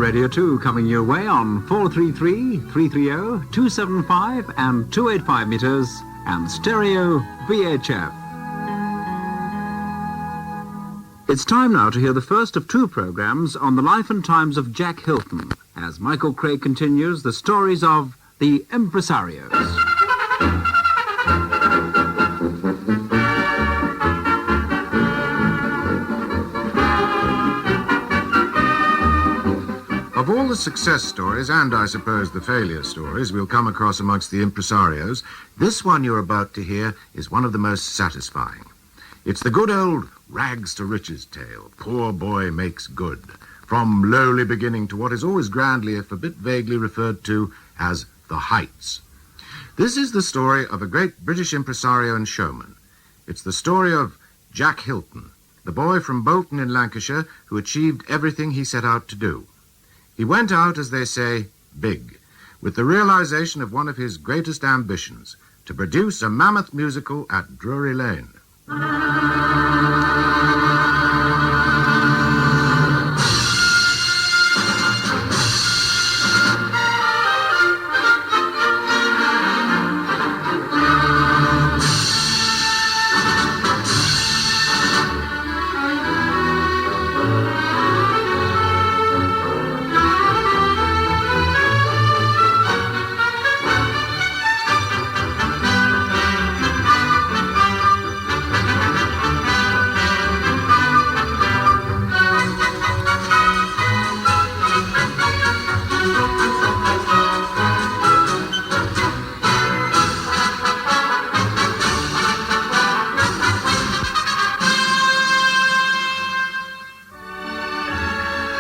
Radio 2 coming your way on 433, 330, 275 and 285 meters and stereo VHF. It's time now to hear the first of two programs on the life and times of Jack Hylton, as Michael Craig continues the stories of the Impresarios. Of all the success stories, and I suppose the failure stories we'll come across amongst the impresarios, this one you're about to hear is one of the most satisfying. It's the good old rags to riches tale, poor boy makes good, from lowly beginning to what is always grandly, if a bit vaguely referred to as the heights. This is the story of a great British impresario and showman. It's the story of Jack Hylton, the boy from Bolton in Lancashire who achieved everything he set out to do. He went out, as they say, big, with the realization of one of his greatest ambitions, to produce a mammoth musical at Drury Lane.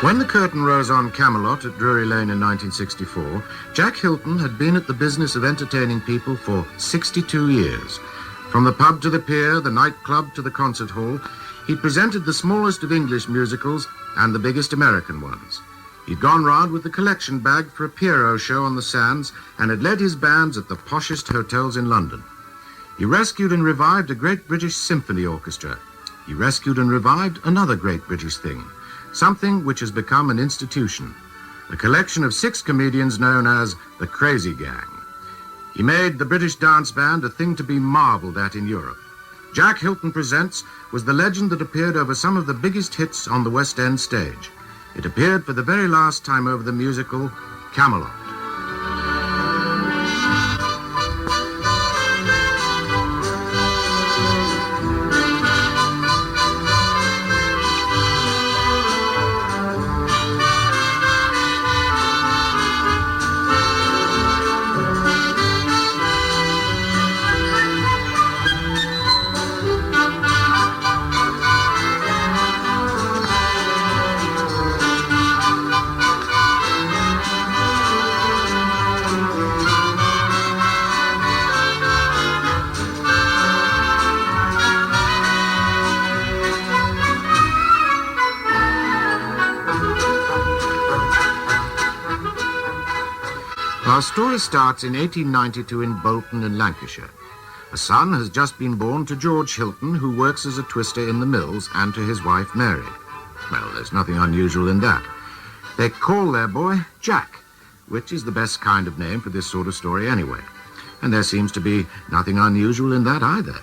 When the curtain rose on Camelot at Drury Lane in 1964, Jack Hylton had been at the business of entertaining people for 62 years. From the pub to the pier, the nightclub to the concert hall, he presented the smallest of English musicals and the biggest American ones. He'd gone round with the collection bag for a Pierrot show on the sands and had led his bands at the poshest hotels in London. He rescued and revived a great British symphony orchestra. He rescued and revived another great British thing, something which has become an institution, a collection of 6 comedians known as the Crazy Gang. He made the British dance band a thing to be marvelled at in Europe. Jack Hylton Presents was the legend that appeared over some of the biggest hits on the West End stage. It appeared for the very last time over the musical Camelot. Our story starts in 1892 in Bolton in Lancashire. A son has just been born to George Hylton, who works as a twister in the mills, and to his wife Mary. Well, there's nothing unusual in that. They call their boy Jack, which is the best kind of name for this sort of story anyway. And there seems to be nothing unusual in that either.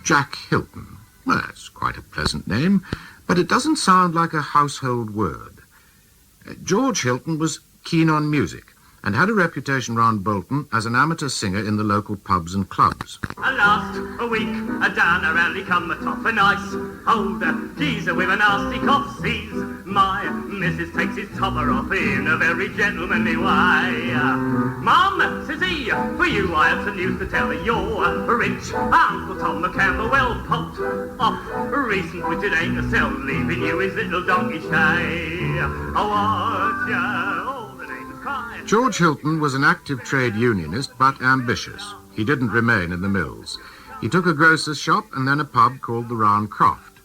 Jack Hylton. Well, that's quite a pleasant name, but it doesn't sound like a household word. George Hylton was keen on music and had a reputation round Bolton as an amateur singer in the local pubs and clubs. Last a week, down a rally come atop a nice older geezer with a nasty cough. Sees my missus takes his topper off in a very gentlemanly way. Mum, says he, for you I have some news to tell. You're rich. Uncle Tom the Camberwell popped off recent, which it ain't a sell, leaving you his little donkey shay. Oh, what ya? George Hylton was an active trade unionist, but ambitious. He didn't remain in the mills. He took a grocer's shop and then a pub called the Round Croft.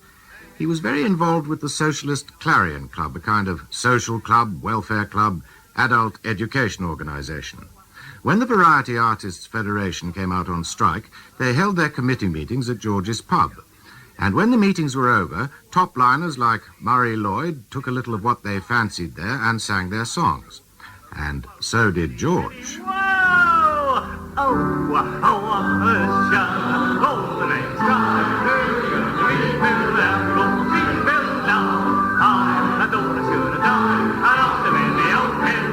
He was very involved with the Socialist Clarion Club, a kind of social club, welfare club, adult education organization. When the Variety Artists Federation came out on strike, they held their committee meetings at George's pub. And when the meetings were over, top-liners like Murray Lloyd took a little of what they fancied there and sang their songs. And so did George. Whoa! Oh, the name's I thought I should have died. I lost him in the old pen.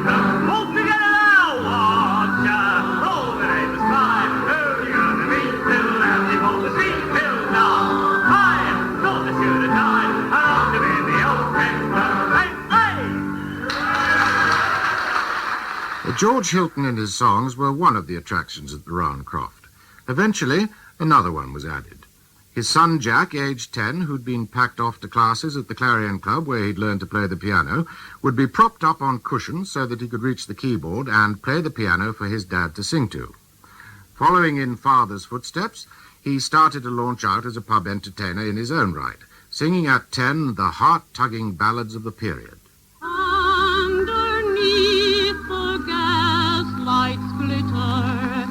All together now, watch ya. Oh, the name is fine. Who you gonna meet? Till now, before the sea till now. I thought I should have died. I lost him in the old pen. George Hylton and his songs were one of the attractions at the Round Croft. Eventually, another one was added. His son Jack, aged 10, who'd been packed off to classes at the Clarion Club where he'd learned to play the piano, would be propped up on cushions so that he could reach the keyboard and play the piano for his dad to sing to. Following in father's footsteps, he started to launch out as a pub entertainer in his own right, singing at 10 the heart-tugging ballads of the period. Underneath the gaslight's glitter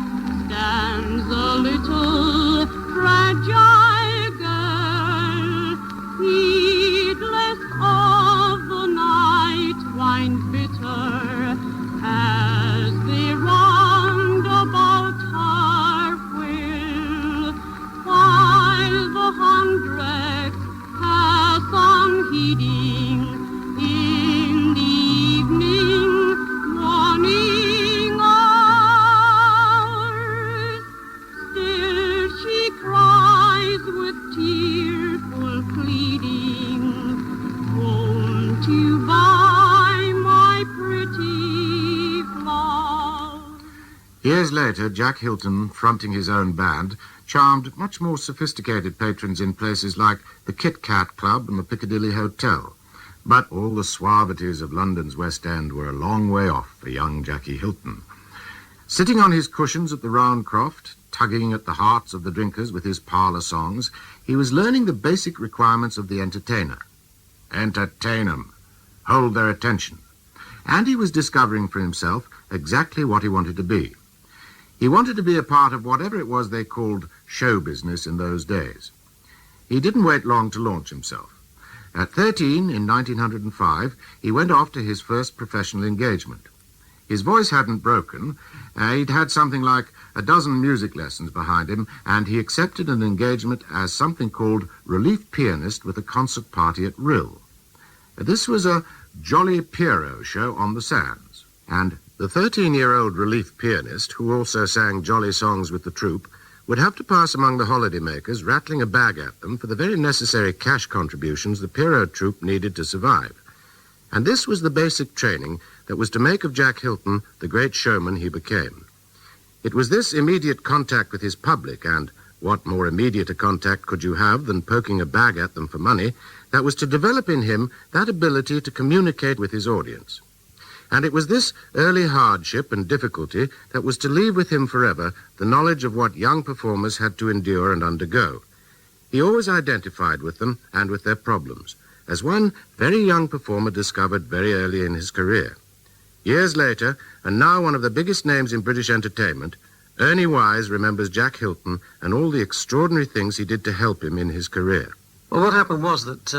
stands a little fragile girl, heedless of the night wind bitter, as they round about her will, while the hundreds pass unheeding in the evening morning hours. Still she cries with tearful pleading, won't you buy my pretty flower? Years later, Jack Hylton, fronting his own band, charmed much more sophisticated patrons in places like the Kit Kat Club and the Piccadilly Hotel. But all the suavities of London's West End were a long way off for young Jackie Hylton. Sitting on his cushions at the Round Croft, tugging at the hearts of the drinkers with his parlour songs, he was learning the basic requirements of the entertainer. Entertain 'em. Hold their attention. And he was discovering for himself exactly what he wanted to be. He wanted to be a part of whatever it was they called show business in those days. He didn't wait long to launch himself. At 13, in 1905, he went off to his first professional engagement. His voice hadn't broken. He'd had something like a dozen music lessons behind him, and he accepted an engagement as something called relief pianist with a concert party at Rill. This was a Jolly Pierrot show on the sands, and the 13-year-old relief pianist, who also sang jolly songs with the troupe, would have to pass among the holidaymakers, rattling a bag at them for the very necessary cash contributions the Pierrot troupe needed to survive. And this was the basic training that was to make of Jack Hylton the great showman he became. It was this immediate contact with his public, and what more immediate a contact could you have than poking a bag at them for money, that was to develop in him that ability to communicate with his audience. And it was this early hardship and difficulty that was to leave with him forever the knowledge of what young performers had to endure and undergo. He always identified with them and with their problems, as one very young performer discovered very early in his career. Years later, and now one of the biggest names in British entertainment, Ernie Wise remembers Jack Hylton and all the extraordinary things he did to help him in his career. Well, what happened was that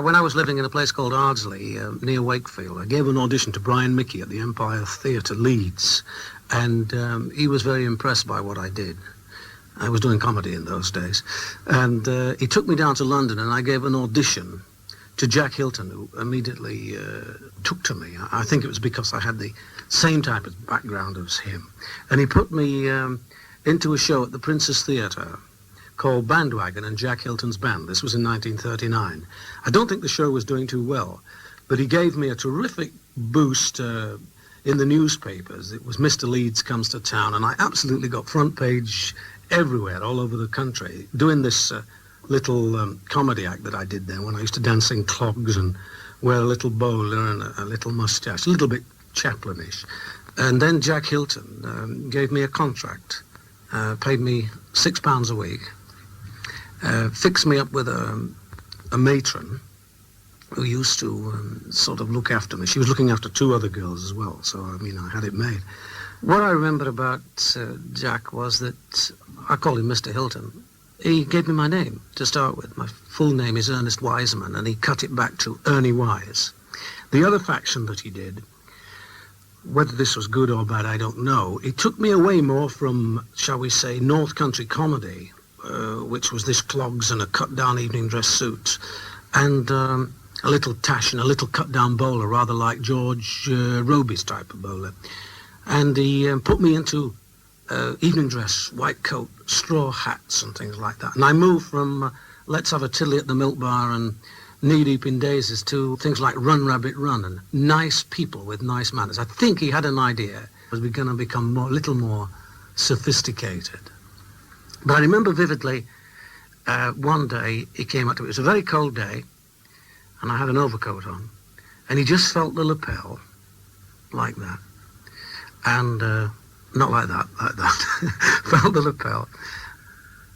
when I was living in a place called Ardsley, near Wakefield, I gave an audition to Brian Mickey at the Empire Theatre, Leeds, and he was very impressed by what I did. I was doing comedy in those days. And he took me down to London, and I gave an audition to Jack Hylton, who immediately took to me. I think it was because I had the same type of background as him. And he put me into a show at the Princess Theatre called Bandwagon and Jack Hylton's Band. This was in 1939. I don't think the show was doing too well, but he gave me a terrific boost in the newspapers. It was Mr. Leeds Comes to Town, and I absolutely got front page everywhere, all over the country, doing this little comedy act that I did there when I used to dance in clogs and wear a little bowler and a little mustache, a little bit Chaplinish. And then Jack Hylton gave me a contract, paid me £6 a week, fixed me up with a matron who used to sort of look after me. She was looking after two other girls as well, so, I mean, I had it made. What I remember about Jack was that I called him Mr. Hylton. he gave me my name to start with. My full name is Ernest Wiseman, and he cut it back to Ernie Wise. The other faction that he did, whether this was good or bad, I don't know. It took me away more from, shall we say, North Country comedy, which was this clogs and a cut-down evening dress suit, and a little tash and a little cut-down bowler, rather like George Roby's type of bowler. And he put me into evening dress, white coat, straw hats and things like that. And I moved from let's have a tiddly at the milk bar and knee-deep in daisies to things like Run, Rabbit, Run, and nice people with nice manners. I think he had an idea. Was we going to become a little more sophisticated? But I remember vividly one day he came up to me. It was a very cold day, and I had an overcoat on. And he just felt the lapel, like that. And, not like that, felt the lapel.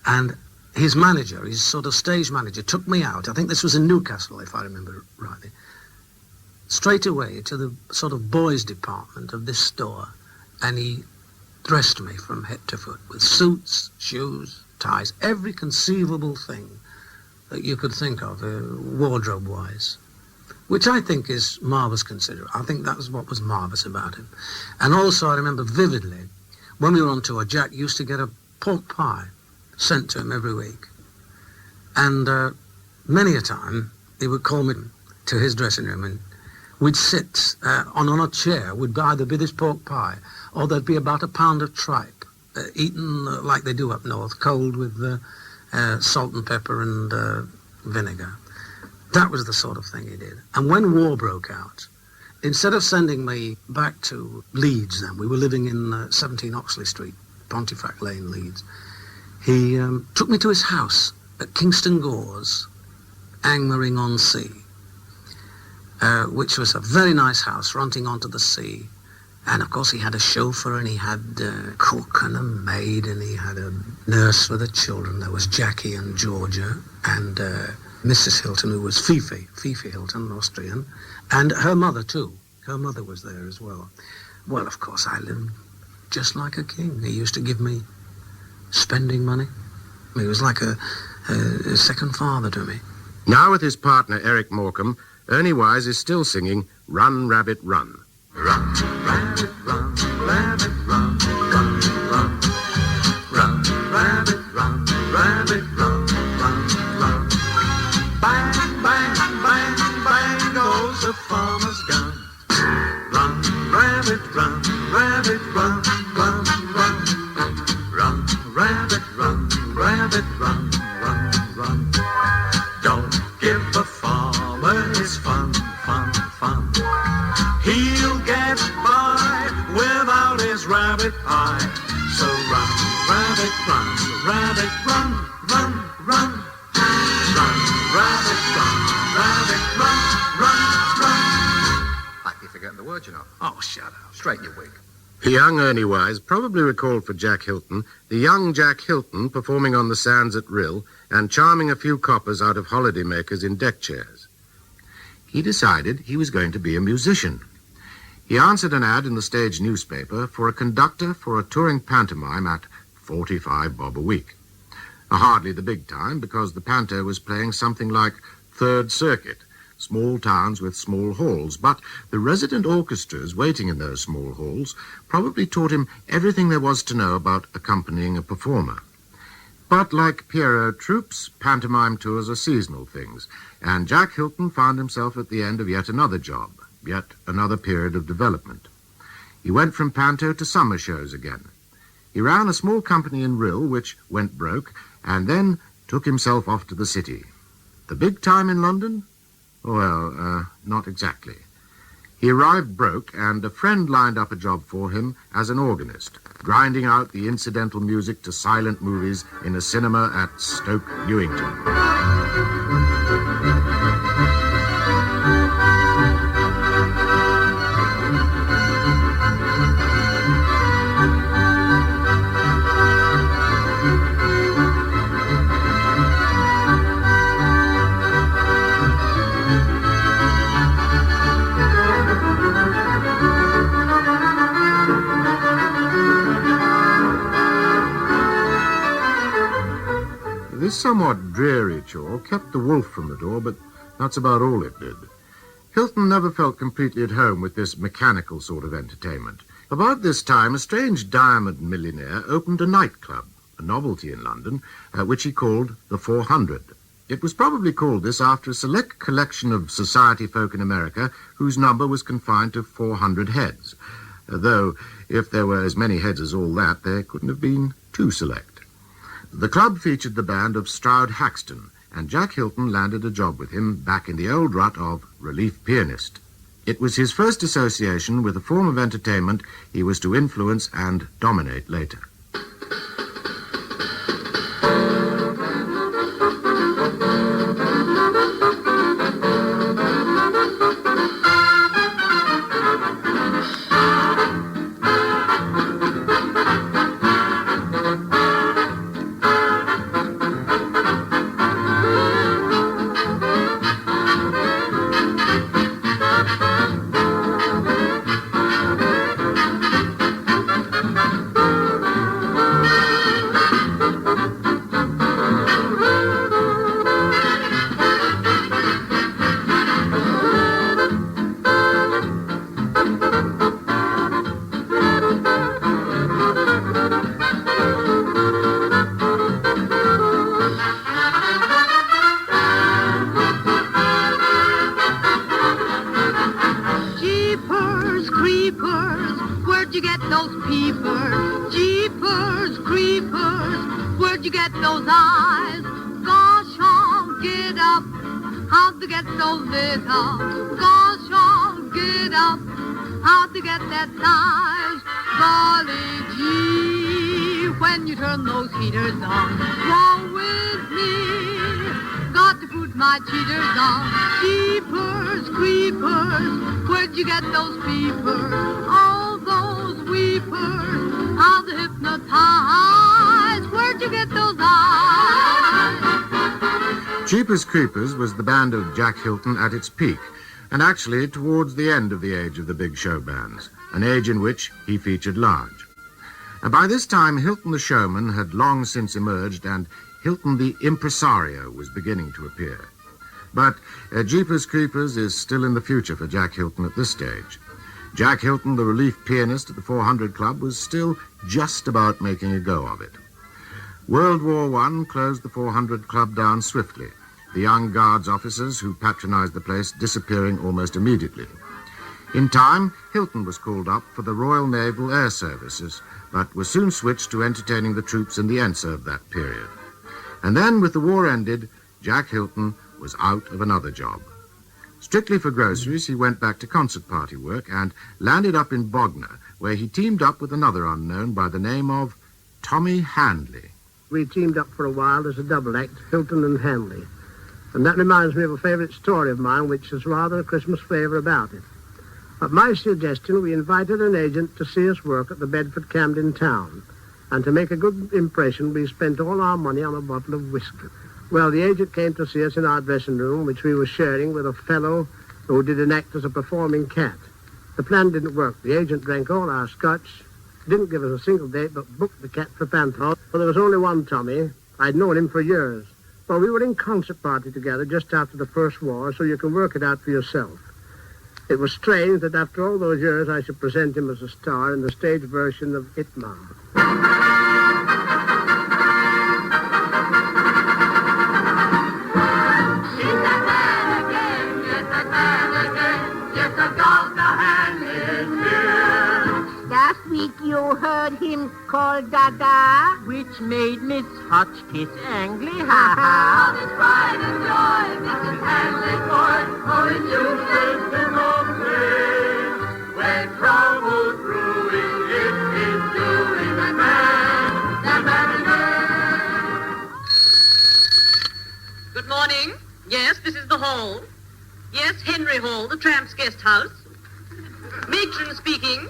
And his manager, his sort of stage manager, took me out. I think this was in Newcastle, if I remember rightly. Straight away to the sort of boys' department of this store. And he dressed me from head to foot with suits, shoes, ties, every conceivable thing that you could think of, wardrobe-wise, which I think is marvellous considerate. I think that was what was marvellous about him. And also I remember vividly, when we were on tour, Jack used to get a pork pie sent to him every week. And many a time, he would call me to his dressing room, and we'd sit on a chair. Would either be this pork pie, or there'd be about a pound of tripe, eaten like they do up north, cold with salt and pepper and vinegar. That was the sort of thing he did. And when war broke out, instead of sending me back to Leeds then, we were living in 17 Oxley Street, Pontefract Lane, Leeds, he took me to his house at Kingston Gores, Angmering-on-Sea, which was a very nice house fronting onto the sea. And of course he had a chauffeur, and he had a cook and a maid, and he had a nurse for the children. There was Jackie and Georgia and Mrs. Hylton, who was Fifi Hylton, Austrian, and her mother too. Her mother was there as well. Well, of course, I lived just like a king. He used to give me spending money. He was like a second father to me. Now with his partner, Eric Morecambe, Ernie Wise is still singing Run, Rabbit, Run. Run, rabbit, run, rabbit, run, run, run. Run, rabbit, run, rabbit, run, run, run. Bang, bang, bang, bang goes the farmer's gun. Run, rabbit, run, rabbit, run, run, run. Run, rabbit, run, rabbit, run, run, run. Don't give the farmer his fun, fun, fun. He'll get by without his rabbit pie. So run, rabbit, run, rabbit, run, run, run. Run, rabbit, run, rabbit, run, run, run. Like you're forgetting the words, you know. Oh, shut up. Straighten your wig. The young Ernie Wise probably recalled for Jack Hylton the young Jack Hylton performing on the sands at Rill and charming a few coppers out of holidaymakers in deck chairs. He decided he was going to be a musician. He answered an ad in the stage newspaper for a conductor for a touring pantomime at 45 bob a week. Hardly the big time, because the panto was playing something like Third Circuit, small towns with small halls, but the resident orchestras waiting in those small halls probably taught him everything there was to know about accompanying a performer. But like Pierrot troupes, pantomime tours are seasonal things, and Jack Hylton found himself at the end of yet another job, yet another period of development. He went from panto to summer shows again. He ran a small company in Rill, which went broke, and then took himself off to the city. The big time in London? Well, not exactly. He arrived broke, and a friend lined up a job for him as an organist, grinding out the incidental music to silent movies in a cinema at Stoke Newington. somewhat dreary chore kept the wolf from the door, but that's about all it did. Hylton never felt completely at home with this mechanical sort of entertainment. About this time, a strange diamond millionaire opened a nightclub, a novelty in London, which he called the 400. It was probably called this after a select collection of society folk in America whose number was confined to 400 heads. Though, if there were as many heads as all that, there couldn't have been too select. The club featured the band of Stroud Haxton, and Jack Hylton landed a job with him back in the old rut of relief pianist. It was his first association with a form of entertainment he was to influence and dominate later. Jeepers Creepers was the band of Jack Hylton at its peak, and actually towards the end of the age of the big show bands, an age in which he featured large. By this time, Hylton the showman had long since emerged, and Hylton the impresario was beginning to appear. But Jeepers Creepers is still in the future for Jack Hylton at this stage. Jack Hylton, the relief pianist at the 400 Club, was still just about making a go of it. World War I closed the 400 Club down swiftly, the young Guards officers who patronized the place disappearing almost immediately. In time, Hylton was called up for the Royal Naval Air Services, but was soon switched to entertaining the troops in the Enser of that period. And then, with the war ended, Jack Hylton was out of another job. Strictly for groceries, he went back to concert party work and landed up in Bognor, where he teamed up with another unknown by the name of Tommy Handley. We teamed up for a while as a double act, Hylton and Handley. And that reminds me of a favourite story of mine, which has rather a Christmas flavour about it. At my suggestion, we invited an agent to see us work at the Bedford Camden Town. And to make a good impression, we spent all our money on a bottle of whiskey. Well, the agent came to see us in our dressing room, which we were sharing with a fellow who did an act as a performing cat. The plan didn't work. The agent drank all our scotch, didn't give us a single date, but booked the cat for Panthers. Well, there was only one Tommy. I'd known him for years. Well, we were in concert party together just after the First War, so you can work it out for yourself. It was strange that after all those years I should present him as a star in the stage version of It Man. You heard him call Dada, which made Miss Hotchkiss angry, ha-ha. All this pride and joy, Mrs. Handley boy, oh, it's useless to complain. When trouble brewing, it is doing the man again. Good morning. Yes, this is the hall. Yes, Henry Hall, the tramp's guest house. Matron speaking.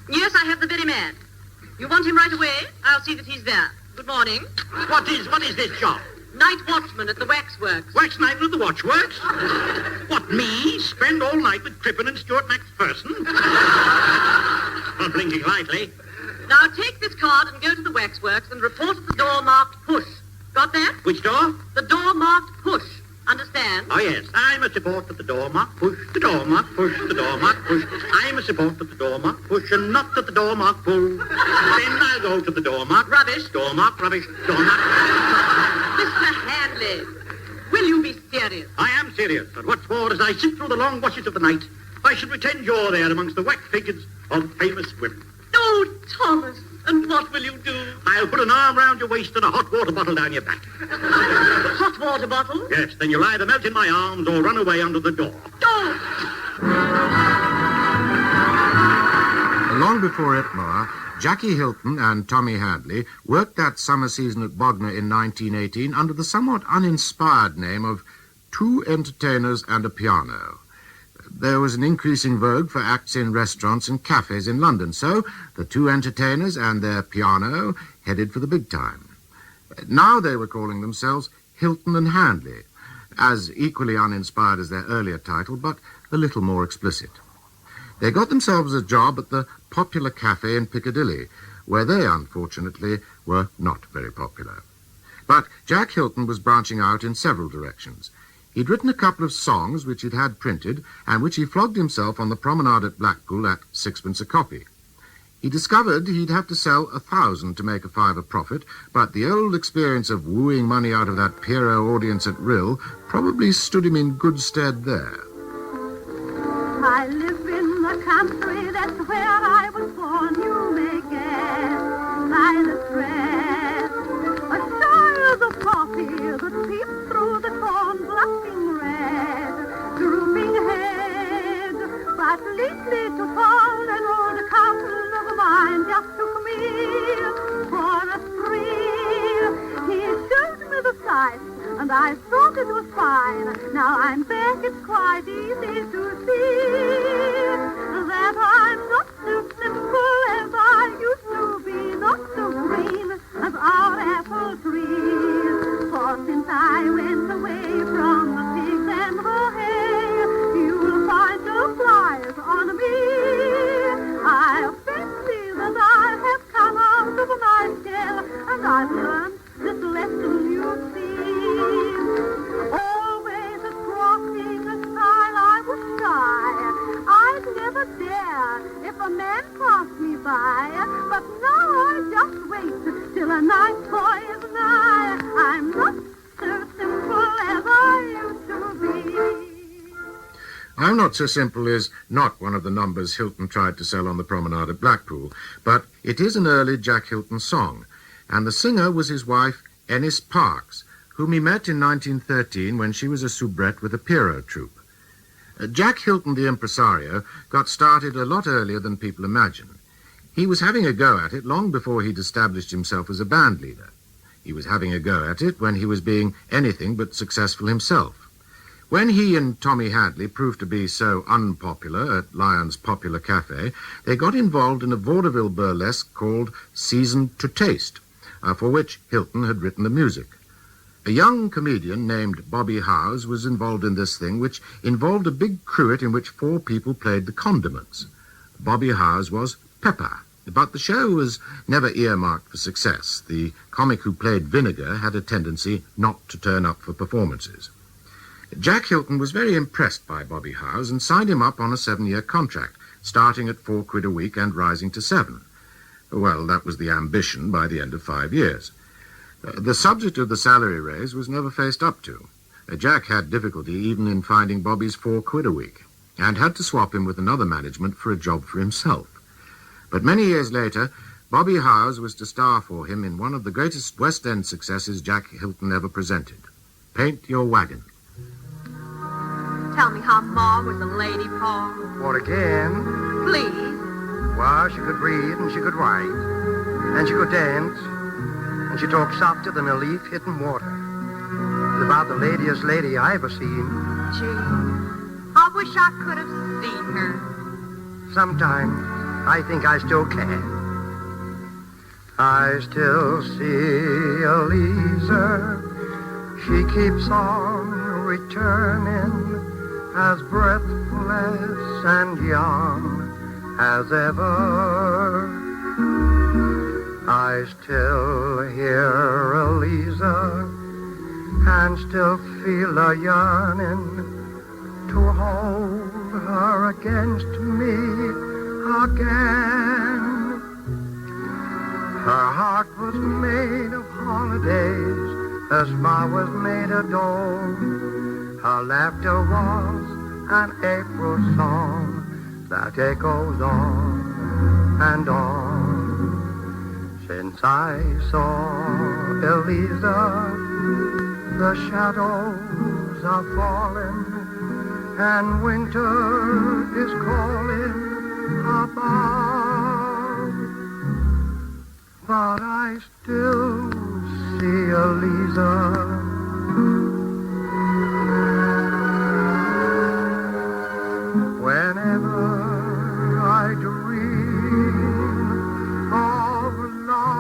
Yes, I have the very man. You want him right away? I'll see that he's there. Good morning. What is this job? Night watchman at the waxworks. Wax night at the watchworks? What, me? Spend all night with Crippen and Stuart Macpherson? Not blinking lightly. Now take this card and go to the waxworks and report at the door marked push. Got that? Which door? The door marked push. Understand? Oh, yes. I'm a support of the door mark push, the door mark push, the door mark push. I'm a support of the door mark push and not of the door mark pull. Then I'll go to the door mark. Rubbish. Door mark, rubbish, door mark. Mr. Handley, will you be serious? I am serious. And what's more, as I sit through the long watches of the night, I should pretend you're there amongst the wax figures of famous women. Oh, Thomas, and what will you do? I'll put an arm round your waist and a hot water bottle down your back. Hot water bottle? Yes, then you'll either melt in my arms or run away under the door. Don't! Long before Itmar, Jackie Hylton and Tommy Hadley worked that summer season at Bognor in 1918 under the somewhat uninspired name of Two Entertainers and a Piano. There was an increasing vogue for acts in restaurants and cafes in London, so the two entertainers and their piano headed for the big time. Now they were calling themselves Hylton and Handley, as equally uninspired as their earlier title, but a little more explicit. They got themselves a job at the Popular Cafe in Piccadilly, where they, unfortunately, were not very popular. But Jack Hylton was branching out in several directions. He'd written a couple of songs which he'd had printed and which he flogged himself on the promenade at Blackpool at 6p a copy. He discovered he'd have to sell 1,000 to make a £5 profit, but the old experience of wooing money out of that Pierrot audience at Rill probably stood him in good stead there. I live in the country, that's where I was born, you may guess, by the thread. A child of poppy that peeps through the corn, blushing red, drooping head. But lately to fall, an old cousin of mine just took me for a spree. He showed me the sights, and I thought it was fine. Now I'm back, it's quite easy to see that I'm not so simple as I used to be, not so green as our apple trees. For since I went away from the pigs and the hay, you'll find no flies on me. I fancy that I have come out of my shell, and I've learned this lesson, you see. Always at crossing a stile I was shy. I'd never dare if a man passed me by. But now I just wait till a nice boy is nigh. I'm not so simple as I used to be. I'm Not So Simple is not one of the numbers Hylton tried to sell on the promenade at Blackpool, but it is an early Jack Hylton song, and the singer was his wife, Ennis Parks, whom he met in 1913 when she was a soubrette with a Pierrot troupe. Jack Hylton, the impresario, got started a lot earlier than people imagine. He was having a go at it long before he'd established himself as a band leader. He was having a go at it when he was being anything but successful himself. When he and Tommy Hadley proved to be so unpopular at Lyon's Popular Cafe, they got involved in a vaudeville burlesque called Seasoned to Taste, for which Hylton had written the music. A young comedian named Bobby Howes was involved in this thing, which involved a big cruet in which 4 people played the condiments. Bobby Howes was Pepper, but the show was never earmarked for success. The comic who played Vinegar had a tendency not to turn up for performances. Jack Hylton was very impressed by Bobby Howes and signed him up on a 7-year contract, starting at £4 a week and rising to 7. Well, that was the ambition by the end of 5 years. The subject of the salary raise was never faced up to. Jack had difficulty even in finding Bobby's £4 a week, and had to swap him with another management for a job for himself. But many years later, Bobby Howes was to star for him in one of the greatest West End successes Jack Hylton ever presented, Paint Your Wagon. Tell me how Ma was a lady, Paul. What again? Please. Well, she could read and she could write, and she could dance, and she talked softer than a leaf hitting water. It's about the ladiest lady I ever seen. Gee, I wish I could have seen her. Sometimes I think I still can. I still see Eliza. She keeps on returning, as breathless and young as ever. I still hear Eliza and still feel a yearning to hold her against me again. Her heart was made of holidays as Ma was made of dough. Her laughter was an April song that echoes on and on. Since I saw Eliza, the shadows are falling, and winter is calling above. But I still see Eliza. Whenever I dream of love.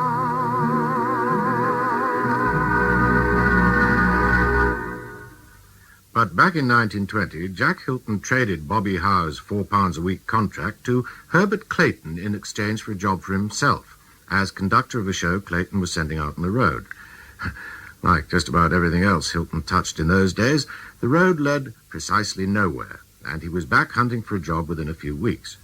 But back in 1920, Jack Hylton traded Bobby Howe's £4 a week contract to Herbert Clayton in exchange for a job for himself as conductor of a show Clayton was sending out on the road. Like just about everything else Hylton touched in those days, the road led precisely nowhere, and he was back hunting for a job within a few weeks.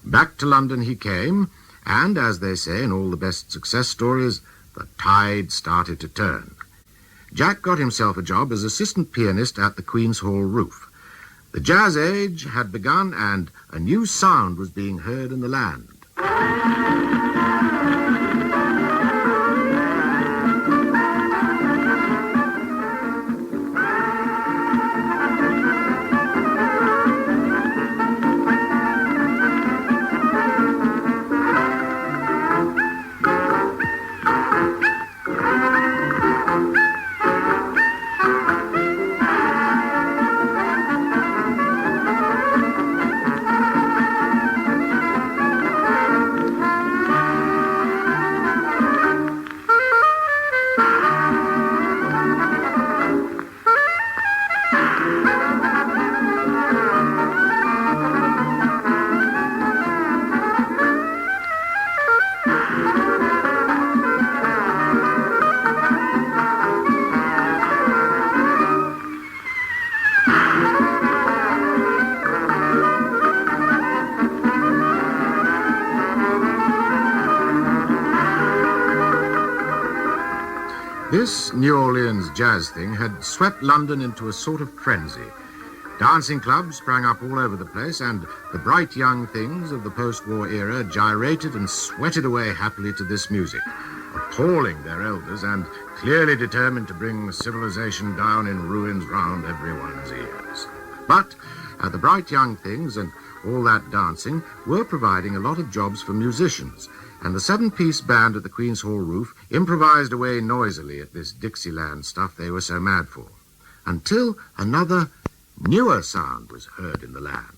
Back to London he came, and as they say in all the best success stories, the tide started to turn. Jack got himself a job as assistant pianist at the Queen's Hall Roof. The jazz age had begun, and a new sound was being heard in the land. This New Orleans jazz thing had swept London into a sort of frenzy. Dancing clubs sprang up all over the place, and the bright young things of the post-war era gyrated and sweated away happily to this music, appalling their elders and clearly determined to bring civilization down in ruins round everyone's ears. But the bright young things and all that dancing were providing a lot of jobs for musicians, and the 7-piece band at the Queen's Hall Roof improvised away noisily at this Dixieland stuff they were so mad for, until another, newer sound was heard in the land.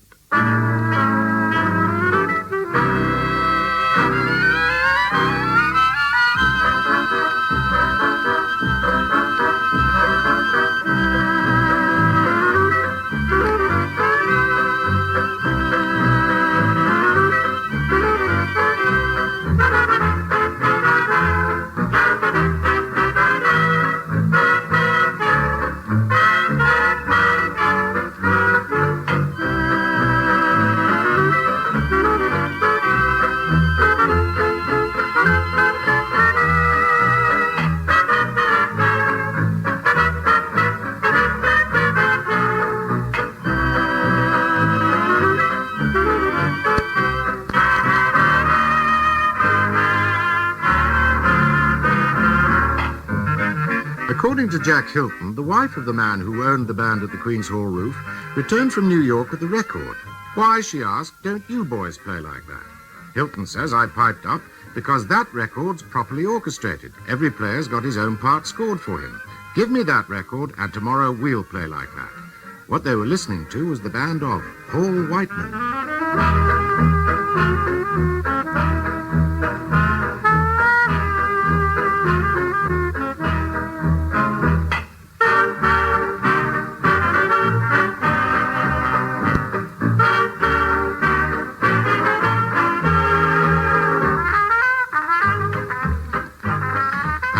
According to Jack Hylton, the wife of the man who owned the band at the Queen's Hall Roof returned from New York with the record. Why, she asked, don't you boys play like that? Hylton says, I piped up because that record's properly orchestrated. Every player's got his own part scored for him. Give me that record, and tomorrow we'll play like that. What they were listening to was the band of Paul Whiteman.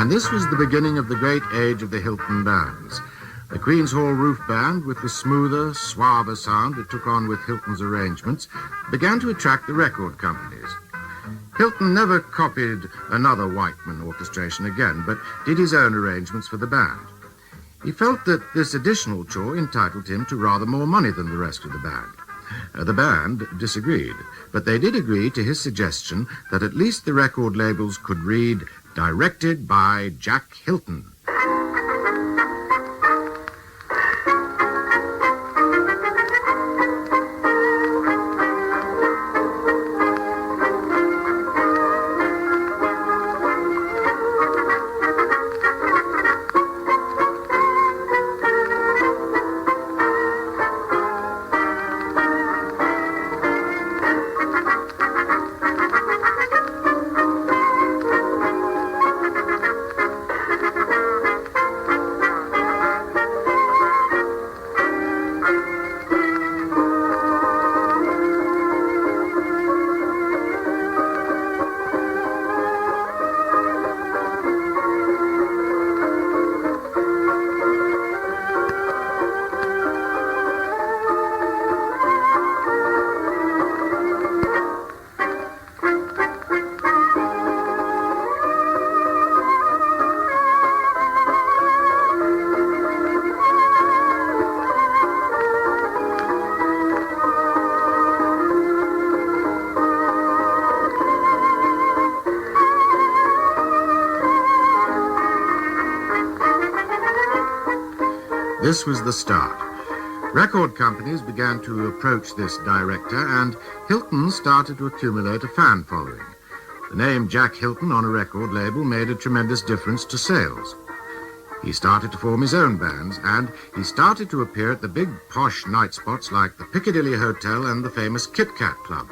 And this was the beginning of the great age of the Hylton bands. The Queen's Hall Roof Band, with the smoother, suaver sound it took on with Hylton's arrangements, began to attract the record companies. Hylton never copied another Whiteman orchestration again, but did his own arrangements for the band. He felt that this additional chore entitled him to rather more money than the rest of the band. The band disagreed, but they did agree to his suggestion that at least the record labels could read, "Directed by Jack Hylton." This was the start. Record companies began to approach this director, and Hylton started to accumulate a fan following. The name Jack Hylton on a record label made a tremendous difference to sales. He started to form his own bands, and he started to appear at the big posh night spots like the Piccadilly Hotel and the famous Kit Kat Club.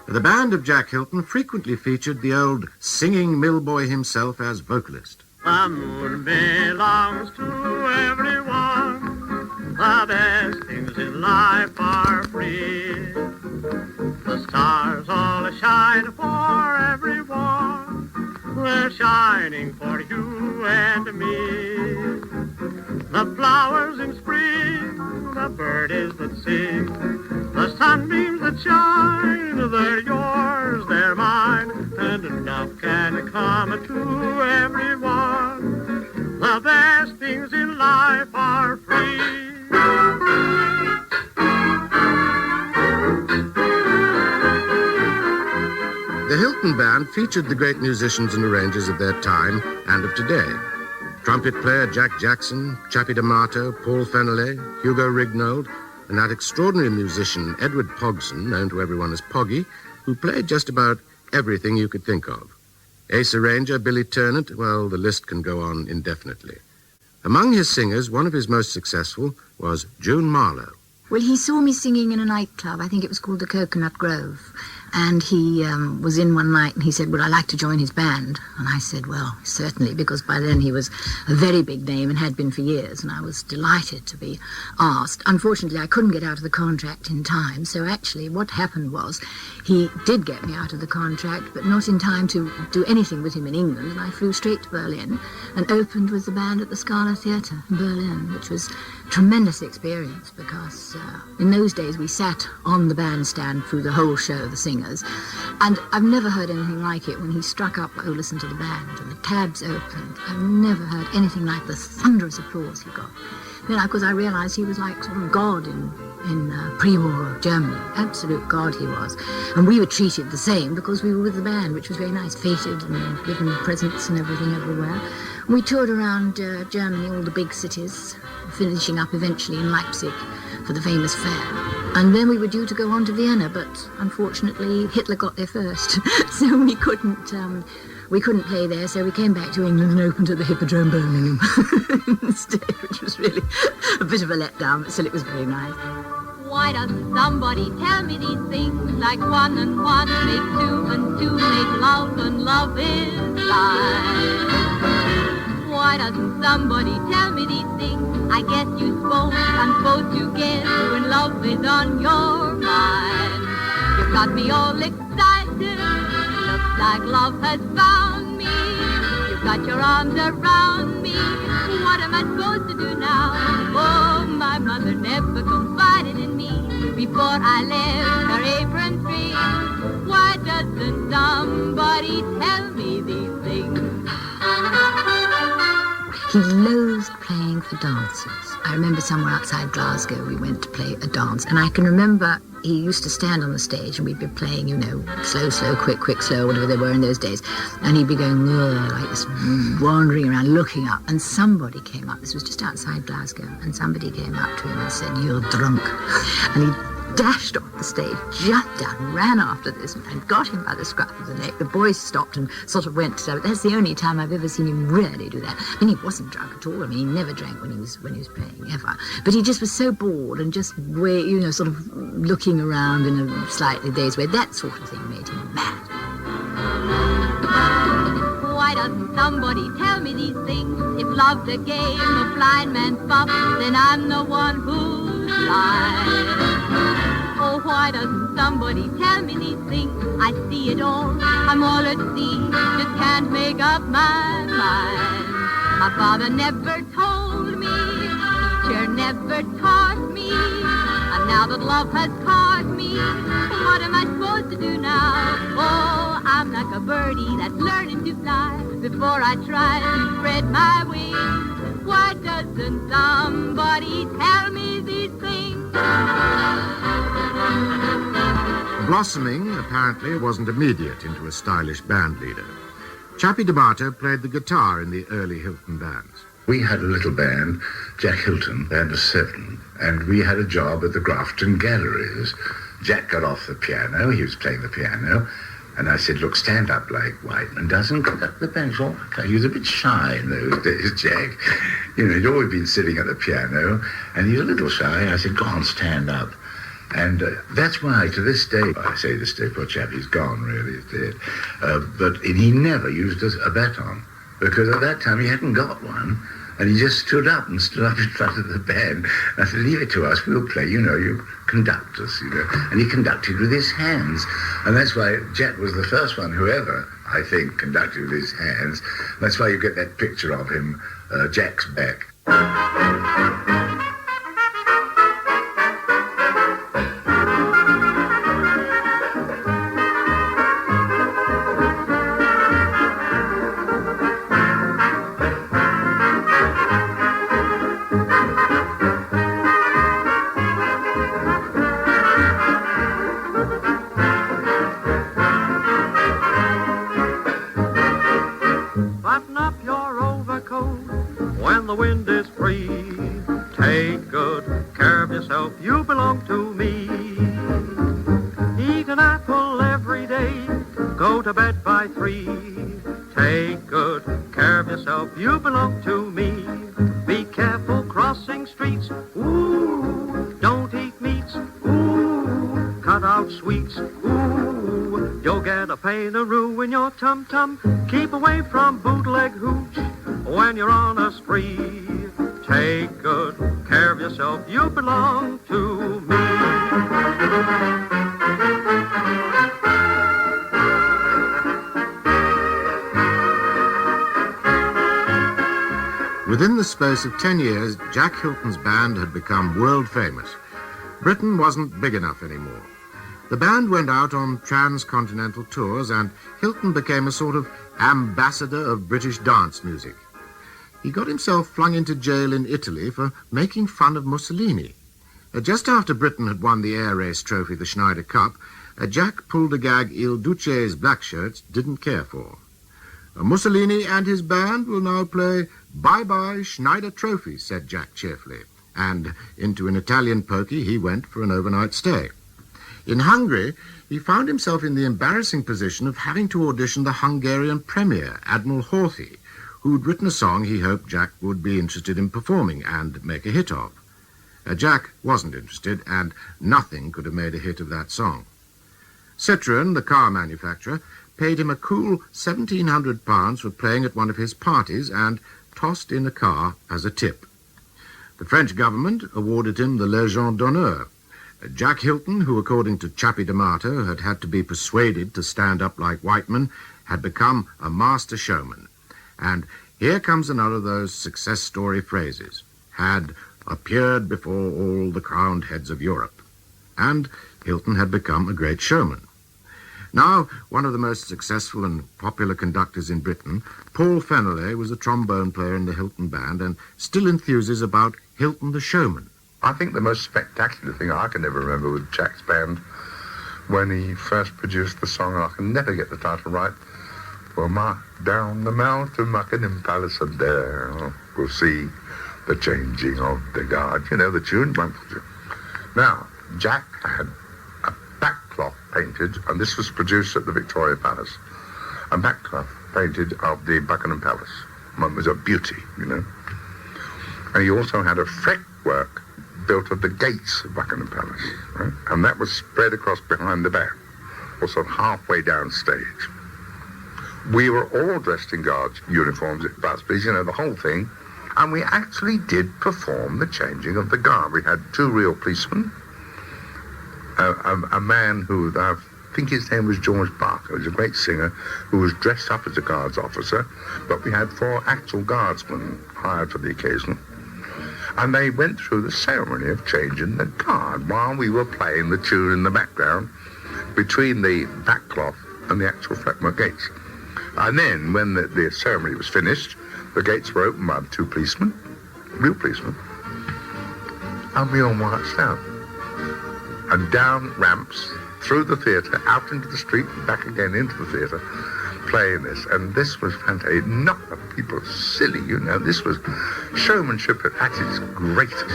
The band of Jack Hylton frequently featured the old singing mill boy himself as vocalist. The moon belongs to everyone. The best things in life are free. The stars all shine for everyone. They're shining for you and me. The flowers in spring, the birdies that sing, the sunbeams that shine, they're yours, they're mine, and enough can come to everyone. The best things in life are free. The Hylton Band featured the great musicians and arrangers of their time and of today. Trumpet player Jack Jackson, CHAPPIE D'AMATO, Paul Fenoulhet, Hugo Rignold, and that extraordinary musician Edward Pogson, known to everyone as Poggy, who played just about everything you could think of. Ace arranger Billy Ternant, well, the list can go on indefinitely. Among his singers, one of his most successful was June Malo. Well, he saw me singing in a nightclub. I think it was called the Coconut Grove. And he was in one night and he said, would I like to join his band? And I said, well, certainly, because by then he was a very big name and had been for years, and I was delighted to be asked. Unfortunately, I couldn't get out of the contract in time, so actually what happened was he did get me out of the contract, but not in time to do anything with him in England, and I flew straight to Berlin and opened with the band at the Scala Theatre in Berlin, which was a tremendous experience because in those days we sat on the bandstand through the whole show, the singers. And I've never heard anything like it when he struck up, oh, listen to the band, and the tabs opened. I've never heard anything like the thunderous applause he got. Then, of course, I realised he was like sort of God in pre-war Germany. Absolute God he was. And we were treated the same because we were with the band, which was very nice, feted and given presents and everything everywhere. And we toured around Germany, all the big cities, finishing up eventually in Leipzig for the famous fair. And then we were due to go on to Vienna, but unfortunately Hitler got there first, so we couldn't play there. So we came back to England and opened at the Hippodrome Birmingham instead, which was really a bit of a letdown, but still it was very nice. Why doesn't somebody tell me these things like 1 and 1 make 2 and 2 make love and love is life? Why doesn't somebody tell me these things? I guess I'm supposed to guess when love is on your mind. You've got me all excited, looks like love has found me. You you've got your arms around me. What am I supposed to do now? Oh, my mother never confided in me before I left her apron free. Why doesn't somebody tell me these things? He loathed playing for dancers. I remember somewhere outside Glasgow we went to play a dance, and I can remember he used to stand on the stage and we'd be playing, you know, slow, slow, quick, quick, slow, whatever they were in those days, and he'd be going like this, wandering around, looking up, and somebody came up. This was just outside Glasgow, and somebody came up to him and said, "You're drunk," and he dashed off the stage, jumped down, ran after this man, got him by the scruff of the neck. The boys stopped and sort of went to. That's the only time I've ever seen him really do that. I mean, he wasn't drunk at all. I mean, he never drank when he was playing, ever. But he just was so bored and just, you know, sort of looking around in a slightly dazed way. That sort of thing made him mad. Why doesn't somebody tell me these things? If love's a game of blind man's buff, then I'm the one who's blind. Oh, why doesn't somebody tell me these things? I see it all, I'm all at sea, just can't make up my mind. My father never told me, teacher never taught me, and now that love has caught me, what am I supposed to do now? Oh, I'm like a birdie that's learning to fly before I try to spread my wings. Why doesn't somebody tell me these things? Blossoming, apparently, wasn't immediate into a stylish band leader. CHAPPIE D'AMATO played the guitar in the early Hylton bands. We had a little band, Jack Hylton, band of 7, and we had a job at the Grafton Galleries. Jack got off the piano, he was playing the piano, and I said, "Look, stand up like Whiteman doesn't conduct the band." He was a bit shy in those days, Jack. You know, he'd always been sitting at the piano, and he was a little shy. I said, "Go on, stand up." And that's why, to this day, I say this day, poor chap, he's gone, really, he's dead. But he never used a baton, because at that time he hadn't got one, and he just stood up in front of the band. And I said, "Leave it to us, we'll play, you know, you conduct us, you know." And he conducted with his hands. And that's why Jack was the first one who ever, I think, conducted with his hands. That's why you get that picture of him, Jack's back. Button up your overcoat when the wind is free. Take good care of yourself, you belong to me. Eat an apple every day, go to bed by 3. Take good care of yourself, you belong to me. Be careful crossing streets, ooh, don't eat meats, ooh, cut out sweets, ooh, you'll get a pain-a-roo in your tum-tum. Keep away from bootleg hooch when you're on a spree. Take good care of yourself, you belong to me. Within the space of 10 years, Jack Hylton's band had become world famous. Britain wasn't big enough anymore. The band went out on transcontinental tours, and Hylton became a sort of ambassador of British dance music. He got himself flung into jail in Italy for making fun of Mussolini. Just after Britain had won the air race trophy, the Schneider Cup, Jack pulled a gag Il Duce's black shirts didn't care for. Mussolini and his band will now play Bye-Bye Schneider Trophy, said Jack cheerfully, and into an Italian pokey he went for an overnight stay. In Hungary, he found himself in the embarrassing position of having to audition the Hungarian premier, Admiral Horthy, who'd written a song he hoped Jack would be interested in performing and make a hit of. Jack wasn't interested, and nothing could have made a hit of that song. Citroën, the car manufacturer, paid him a cool £1,700 for playing at one of his parties and tossed in a car as a tip. The French government awarded him the Légion d'honneur. Jack Hylton, who according to CHAPPIE D'AMATO had to be persuaded to stand up like Whiteman, had become a master showman. And here comes another of those success story phrases. Had appeared before all the crowned heads of Europe. And Hylton had become a great showman. Now, one of the most successful and popular conductors in Britain, Paul Fenoulhet was a trombone player in the Hylton band and still enthuses about Hylton the showman. I think the most spectacular thing I can ever remember with Jack's band, when he first produced the song, I can never get the title right, well, down the mountain, Buckingham Palace, and there we'll see the changing of the guard. You know the tune? Now, Jack had a backcloth painted, and this was produced at the Victoria Palace, a backcloth painted of the Buckingham Palace. It was a beauty, you know. And he also had a fretwork built of the gates of Buckingham Palace, right? And that was spread across behind the band, also halfway down stage. We were all dressed in guards' uniforms at Busby's, you know, the whole thing. And we actually did perform the changing of the guard. We had two real policemen, a man who, I think his name was George Barker, who was a great singer, who was dressed up as a guards officer, but we had 4 actual guardsmen hired for the occasion. And they went through the ceremony of changing the guard while we were playing the tune in the background between the backcloth and the actual fretwork gates. And then, when the ceremony was finished, the gates were opened by the 2 policemen, real policemen, and we all marched out. And down ramps, through the theatre, out into the street, and back again into the theatre, playing this. And this was fantastic. It knocked the people silly, you know. This was showmanship at its greatest.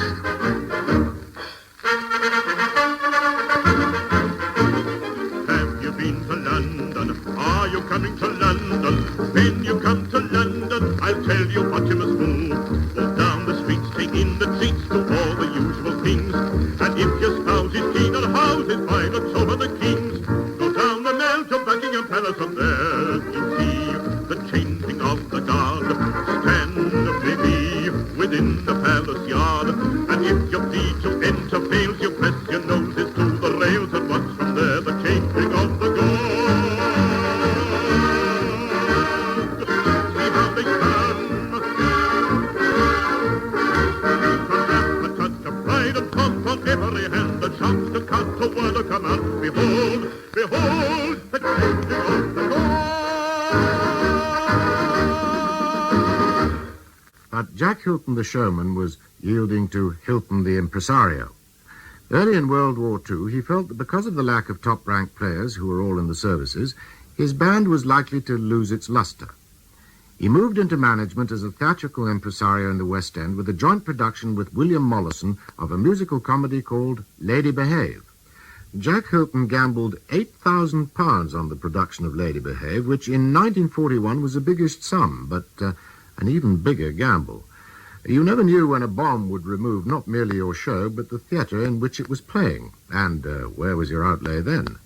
Have you been to London? Are you coming to London? When you come to London, I'll tell you what you must do. Walk down the streets, take in the treats, do all the usual things. And if your spouse is keen on houses, why not so are the kings? Go down the Mall to Buckingham Palace, and there you'll see the changing of the guard. Stand maybe within the palace yard. And if your plea to enter fails, you press your noses to the rails, and watch from there the changing of the guard. See how they come. A touch of pride and pomp on every hand, the chance to cut a word or come out. Behold, behold, the changing of the guard. But Jack Hylton the showman was yielding to Hylton the impresario. Early in World War II, he felt that because of the lack of top-ranked players who were all in the services, his band was likely to lose its luster. He moved into management as a theatrical impresario in the West End with a joint production with William Mollison of a musical comedy called Lady Behave. Jack Hylton gambled £8,000 on the production of Lady Behave, which in 1941 was a biggish sum, but an even bigger gamble. You never knew when a bomb would remove not merely your show, but the theatre in which it was playing. And where was your outlay then?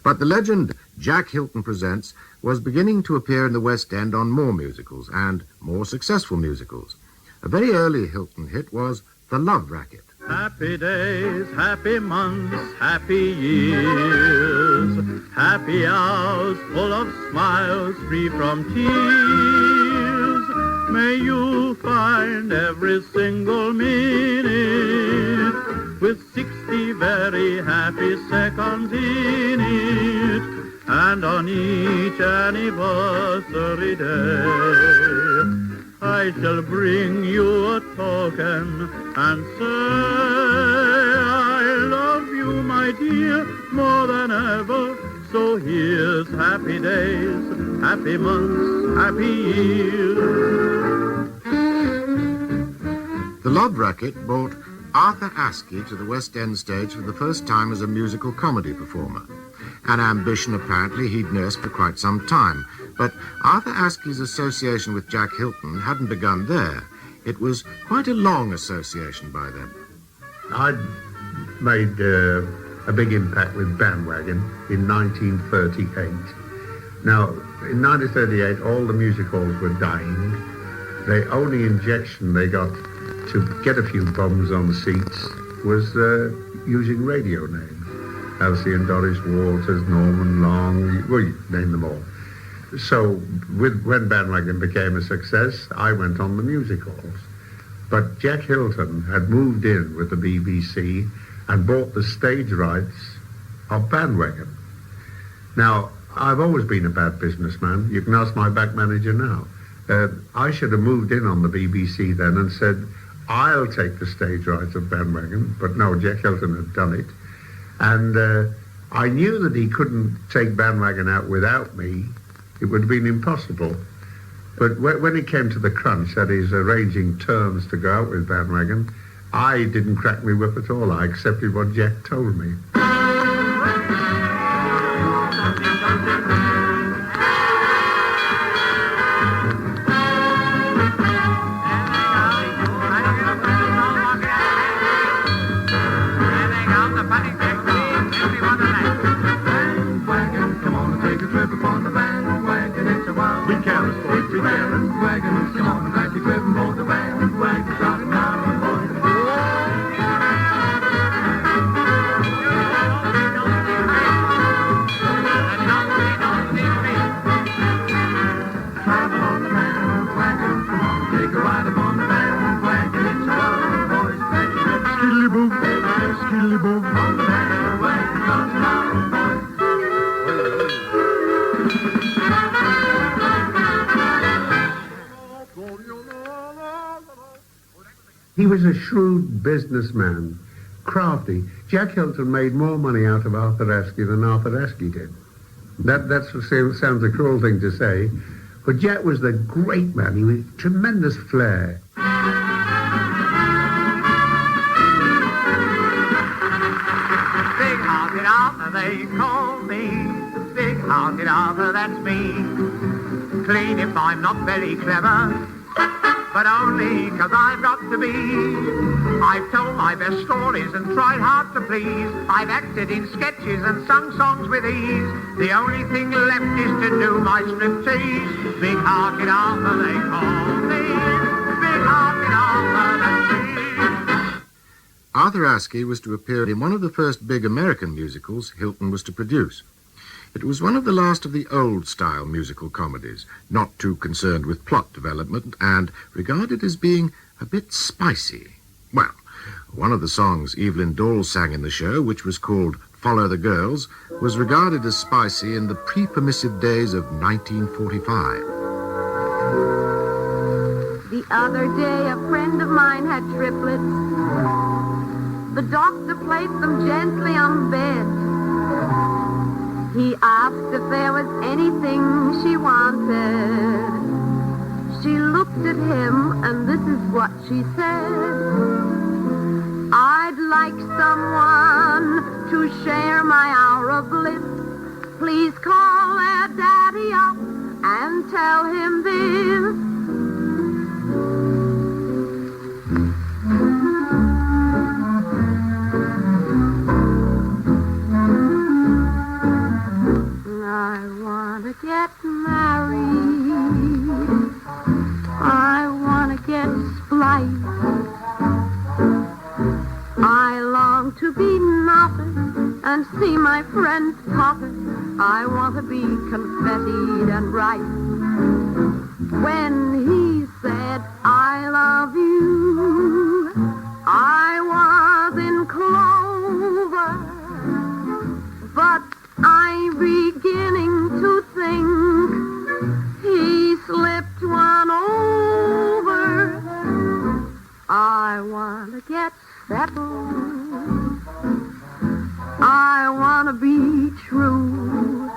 But the legend Jack Hylton Presents was beginning to appear in the West End on more musicals, and more successful musicals. A very early Hylton hit was The Love Racket. Happy days, happy months, happy years, happy hours full of smiles, free from tears. May you find every single minute with 60 very happy seconds in it, and on each anniversary day I shall bring you a token and say I love you, my dear, more than ever. So here's happy days, happy months, happy years. The Love Racket brought Arthur Askey to the West End stage for the first time as a musical comedy performer. An ambition, apparently, he'd nursed for quite some time. But Arthur Askey's association with Jack Hylton hadn't begun there. It was quite a long association by then. I'd made a big impact with Bandwagon in 1938. Now, in 1938, all the music halls were dying. The only injection they got to get a few bums on the seats was using radio names. Elsie and Doris Waters, Norman Long, well, you name them all. So when Bandwagon became a success, I went on the music halls. But Jack Hylton had moved in with the BBC and bought the stage rights of Bandwagon. Now, I've always been a bad businessman. You can ask my back manager now. I should have moved in on the BBC then and said, I'll take the stage rights of Bandwagon. But no, Jack Hylton had done it. And I knew that he couldn't take Bandwagon out without me. It would have been impossible. But when it came to the crunch, that is, arranging terms to go out with Bandwagon, I didn't crack my whip at all. I accepted what Jack told me. He was a shrewd businessman, crafty. Jack Hylton made more money out of Arthur Askey than Arthur Askey did. That sounds a cruel thing to say, but Jack was the great man. He was tremendous flair. Big-hearted Arthur, they call me. Big-hearted Arthur, that's me. Clean if I'm not very clever, but only 'cause I've got to be. I've told my best stories and tried hard to please. I've acted in sketches and sung songs with ease. The only thing left is to do my striptease. Big-hearted Arthur, they call me. Big-hearted Arthur, that's me. Arthur Askey was to appear in one of the first big American musicals Hylton was to produce. It was one of the last of the old-style musical comedies, not too concerned with plot development and regarded as being a bit spicy. Well, one of the songs Evelyn Dall sang in the show, which was called Follow the Girls, was regarded as spicy in the pre-permissive days of 1945. The other day a friend of mine had triplets. The doctor placed them gently on bed. He asked if there was anything she wanted. She looked at him, and this is what she said. I'd like someone to share my hour of bliss. Please call their daddy up and tell him this. I want to get married. I want to get spliced. I long to be nothing and see my friends popping. I want to be confettied and right. When he said, I love you, I was in clover. But I'm beginning to think he slipped one over. I want to get settled. I want to be true.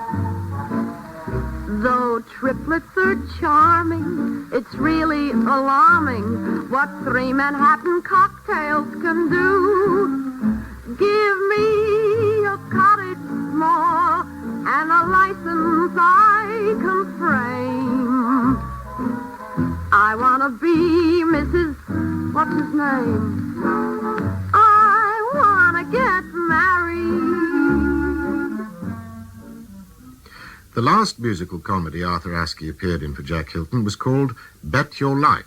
Though triplets are charming, it's really alarming what 3 Manhattan cocktails can do. Give me a cottage small and a license I can frame. I want to be Mrs. What's his name? I want to get married. The last musical comedy Arthur Askey appeared in for Jack Hylton was called Bet Your Life.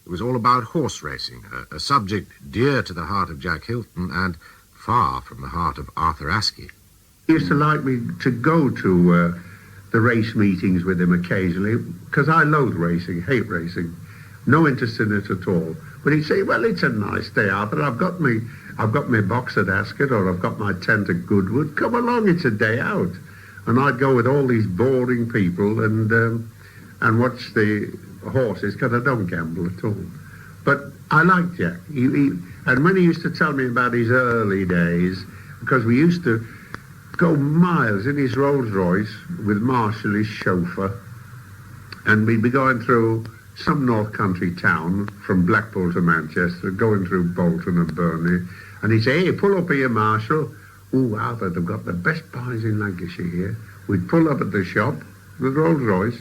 It was all about horse racing, a subject dear to the heart of Jack Hylton and far from the heart of Arthur Askey. He used to like me to go to the race meetings with him occasionally, because I loathe racing, hate racing, no interest in it at all. But he'd say, well, it's a nice day, Arthur. I've got my box at Ascot, or I've got my tent at Goodwood. Come along, it's a day out. And I'd go with all these boring people and watch the horses, because I don't gamble at all. But I liked Jack. And when he used to tell me about his early days, because we used to go miles in his Rolls Royce with Marshall, his chauffeur, and we'd be going through some North Country town from Blackpool to Manchester, going through Bolton and Burnley, and he'd say, hey, pull up here, Marshall. Ooh, Arthur, they've got the best pies in Lancashire here. We'd pull up at the shop with Rolls Royce.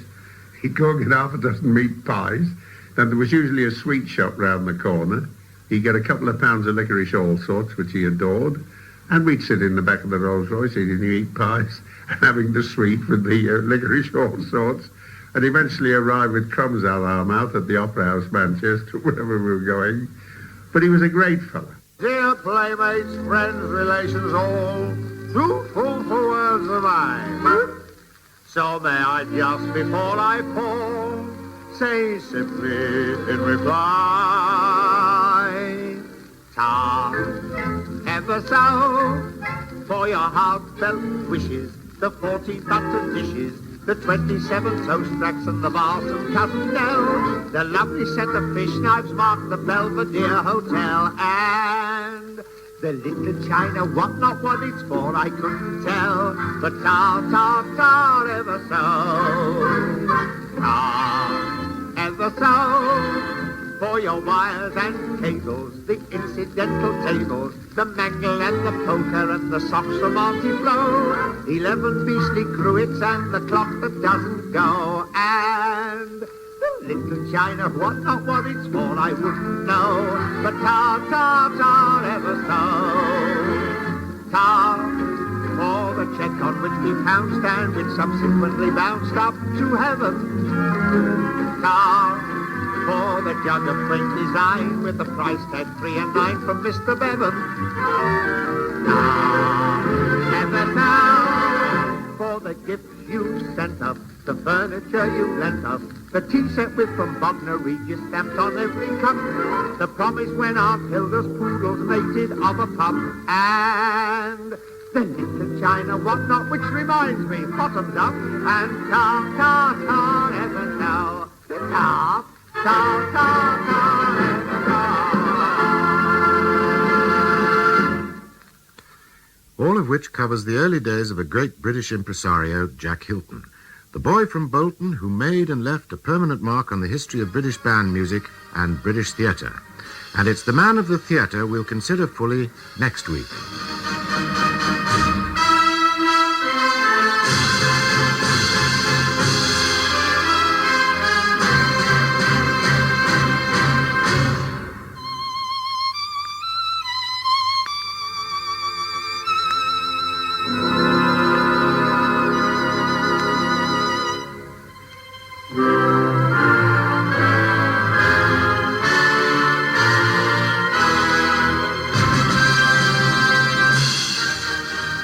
He'd go and get half a dozen meat pies. Then there was usually a sweet shop round the corner. He'd get a couple of pounds of licorice all sorts, which he adored. And we'd sit in the back of the Rolls Royce eating the meat pies and having the sweet with the licorice all sorts. And eventually arrived with crumbs out of our mouth at the Opera House, Manchester, wherever we were going. But he was a great fella. Dear playmates, friends, relations all, two fruitful words of mine. So may I just before I fall say simply in reply, ta, ever so, for your heartfelt wishes, the 40 buttered dishes, the 27 toast racks and the Barton cut and down, the lovely set of fish knives mark the Belvedere Hotel, and the little china, what not what it's for, I couldn't tell, but tar, ever so, tar, ever so, for your wires and cables, the incidental tables, the mangle and the poker and the socks from Auntie Flo, 11 beastly cruets and the clock that doesn't go, and the little china, what not what it's for, I wouldn't know, but tar, ever so, tar, for the check on which we pounced and which subsequently bounced up to heaven, tar, for the jug of quaint design with the price tag 3 and 9 from Mr. Bevan. Ever now, for the gifts you sent us, the furniture you lent us, the tea set with from Bognor Regis stamped on every cup, the promise when Aunt Hilda's poodles mated of a pup, and the little china what not, which reminds me, bottomed up, and tar, ever now, tar, all of which covers the early days of a great British impresario, Jack Hylton, the boy from Bolton who made and left a permanent mark on the history of British band music and British theatre. And it's the man of the theatre we'll consider fully next week.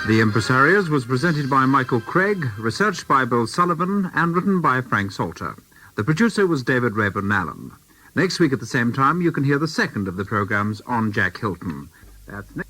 The Impresarios was presented by Michael Craig, researched by Bill Sullivan, and written by Frank Salter. The producer was David Rayburn Allen. Next week at the same time, you can hear the second of the programs on Jack Hylton. That's next.